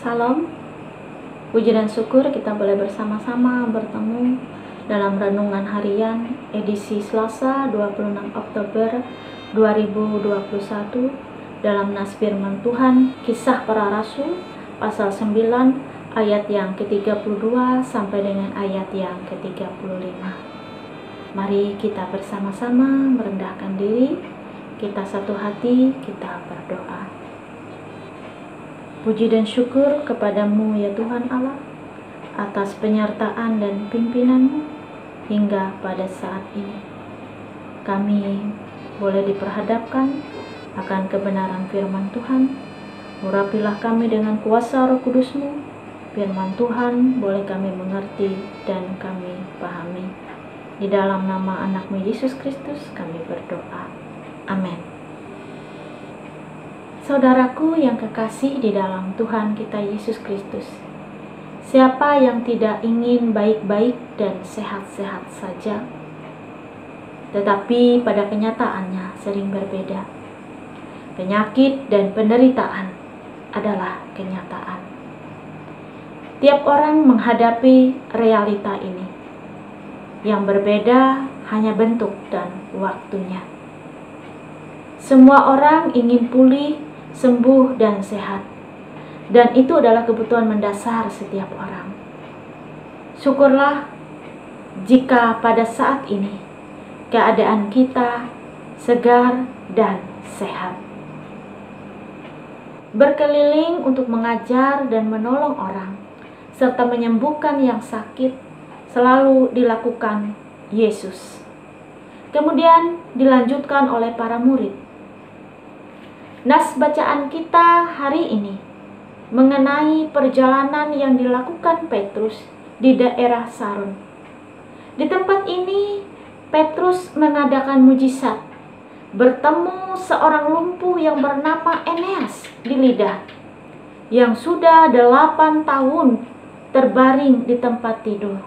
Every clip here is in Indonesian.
Salam, puji dan syukur kita boleh bersama-sama bertemu dalam renungan harian edisi Selasa 26 Oktober 2021 dalam nas firman Tuhan Kisah Para Rasul pasal 9 ayat yang ke-32 sampai dengan ayat yang ke-35. Mari kita bersama-sama merendahkan diri, kita satu hati, kita berdoa. Puji dan syukur kepadamu ya Tuhan Allah, atas penyertaan dan pimpinan-Mu hingga pada saat ini. Kami boleh diperhadapkan akan kebenaran firman Tuhan. Urapilah kami dengan kuasa Roh Kudus-Mu. Firman Tuhan boleh kami mengerti dan kami pahami. Di dalam nama anak-Mu Yesus Kristus kami berdoa. Amin. Saudaraku yang kekasih di dalam Tuhan kita Yesus Kristus, siapa yang tidak ingin baik-baik dan sehat-sehat saja? Tetapi pada kenyataannya sering berbeda. Penyakit dan penderitaan adalah kenyataan. Tiap orang menghadapi realita ini. Yang berbeda hanya bentuk dan waktunya. Semua orang ingin pulih, sembuh dan sehat. Dan itu adalah kebutuhan mendasar setiap orang. Syukurlah jika pada saat ini keadaan kita segar dan sehat. Berkeliling untuk mengajar dan menolong orang, serta menyembuhkan yang sakit, selalu dilakukan Yesus. Kemudian dilanjutkan oleh para murid. Nas bacaan kita hari ini mengenai perjalanan yang dilakukan Petrus di daerah Saron. Di tempat ini, Petrus mengadakan mujizat, bertemu seorang lumpuh yang bernama Eneas di Lida, yang sudah 8 tahun terbaring di tempat tidur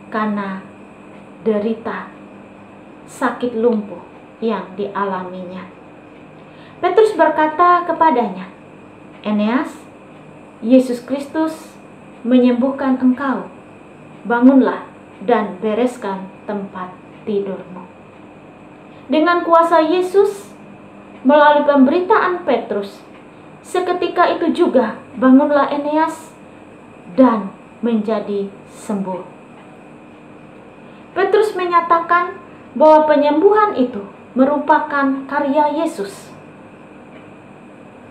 karena derita sakit lumpuh yang dialaminya. Petrus berkata kepadanya, "Eneas, Yesus Kristus menyembuhkan engkau. Bangunlah dan bereskan tempat tidurmu." Dengan kuasa Yesus, melalui pemberitaan Petrus, seketika itu juga bangunlah Eneas dan menjadi sembuh. Petrus menyatakan bahwa penyembuhan itu merupakan karya Yesus.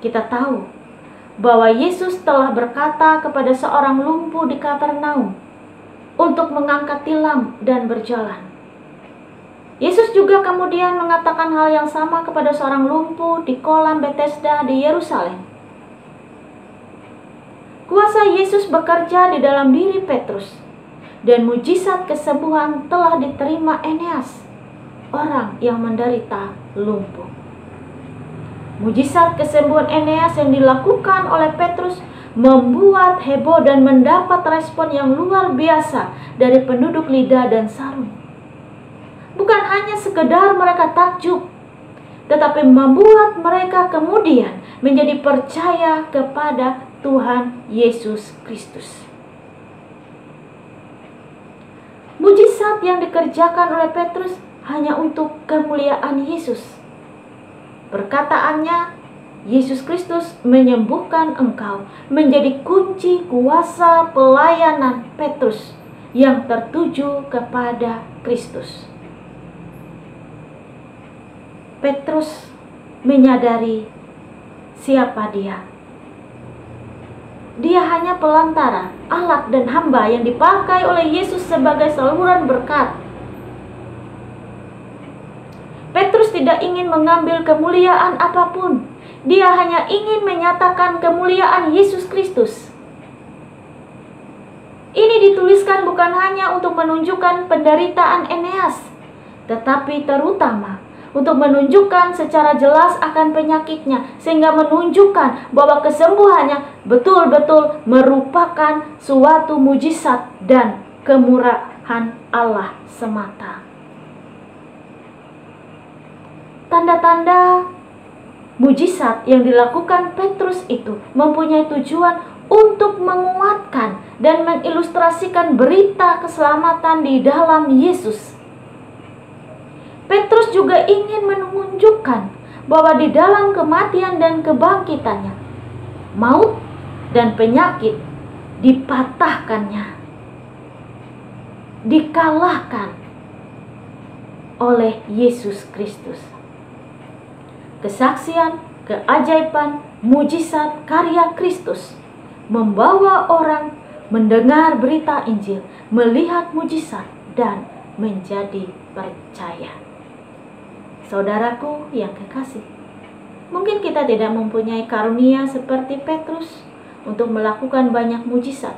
Kita tahu bahwa Yesus telah berkata kepada seorang lumpuh di Kapernaum untuk mengangkat tilam dan berjalan. Yesus juga kemudian mengatakan hal yang sama kepada seorang lumpuh di kolam Bethesda di Yerusalem. Kuasa Yesus bekerja di dalam diri Petrus, dan mujizat kesembuhan telah diterima Eneas, orang yang menderita lumpuh. Mujizat kesembuhan Eneas yang dilakukan oleh Petrus membuat heboh dan mendapat respon yang luar biasa dari penduduk Lida dan Saron. Bukan hanya sekedar mereka takjub, tetapi membuat mereka kemudian menjadi percaya kepada Tuhan Yesus Kristus. Mujizat yang dikerjakan oleh Petrus hanya untuk kemuliaan Yesus. Perkataannya, Yesus Kristus menyembuhkan engkau, menjadi kunci kuasa pelayanan Petrus yang tertuju kepada Kristus. Petrus menyadari siapa dia. Dia hanya pelantara, alat dan hamba yang dipakai oleh Yesus sebagai saluran berkat. Petrus tidak ingin mengambil kemuliaan apapun. Dia hanya ingin menyatakan kemuliaan Yesus Kristus. Ini dituliskan bukan hanya untuk menunjukkan penderitaan Eneas, tetapi terutama untuk menunjukkan secara jelas akan penyakitnya, sehingga menunjukkan bahwa kesembuhannya betul-betul merupakan suatu mujizat dan kemurahan Allah semata. Tanda-tanda mujizat yang dilakukan Petrus itu mempunyai tujuan untuk menguatkan dan mengilustrasikan berita keselamatan di dalam Yesus. Petrus juga ingin menunjukkan bahwa di dalam kematian dan kebangkitannya, maut dan penyakit dipatahkannya, dikalahkan oleh Yesus Kristus. Kesaksian, keajaiban, mujizat karya Kristus membawa orang mendengar berita Injil, melihat mujizat, dan menjadi percaya. Saudaraku yang kekasih, mungkin kita tidak mempunyai karunia seperti Petrus untuk melakukan banyak mujizat.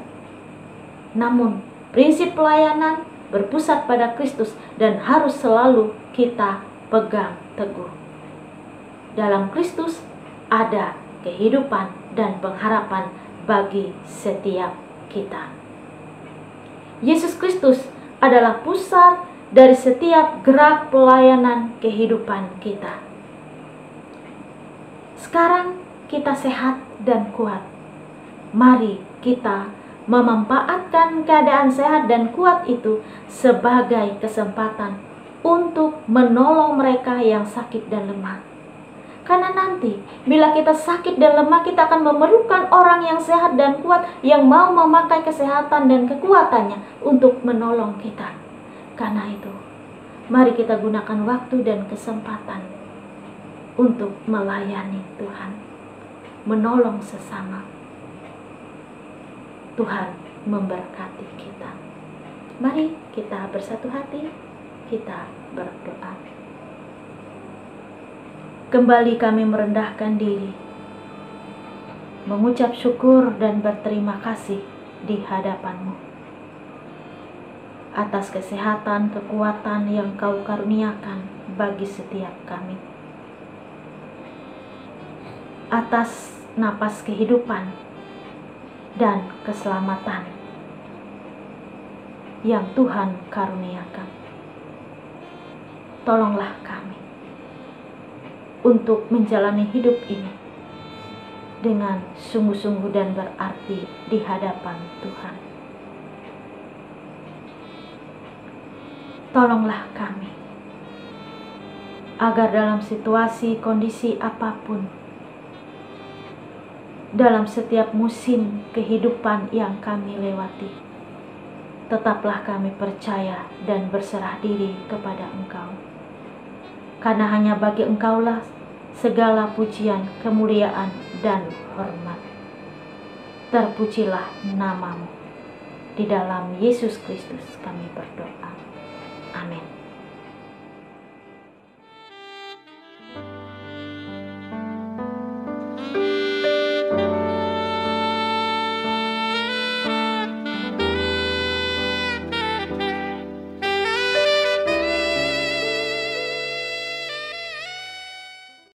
Namun, prinsip pelayanan berpusat pada Kristus dan harus selalu kita pegang teguh. Dalam Kristus ada kehidupan dan pengharapan bagi setiap kita. Yesus Kristus adalah pusat dari setiap gerak pelayanan kehidupan kita. Sekarang kita sehat dan kuat. Mari kita memanfaatkan keadaan sehat dan kuat itu sebagai kesempatan untuk menolong mereka yang sakit dan lemah. Karena nanti bila kita sakit dan lemah, kita akan memerlukan orang yang sehat dan kuat yang mau memakai kesehatan dan kekuatannya untuk menolong kita. Karena itu, mari kita gunakan waktu dan kesempatan untuk melayani Tuhan, menolong sesama. Tuhan memberkati kita. Mari kita bersatu hati, kita berdoa. Kembali kami merendahkan diri, mengucap syukur dan berterima kasih di hadapan-Mu atas kesehatan, kekuatan yang Kau karuniakan bagi setiap kami, atas napas kehidupan dan keselamatan yang Tuhan karuniakan. Tolonglah kami untuk menjalani hidup ini dengan sungguh-sungguh dan berarti di hadapan Tuhan. Tolonglah kami agar dalam situasi kondisi apapun, dalam setiap musim kehidupan yang kami lewati, tetaplah kami percaya dan berserah diri kepada Engkau. Karena hanya bagi Engkaulah segala pujian, kemuliaan, dan hormat. Terpujilah nama-Mu. Di dalam Yesus Kristus kami berdoa. Amin.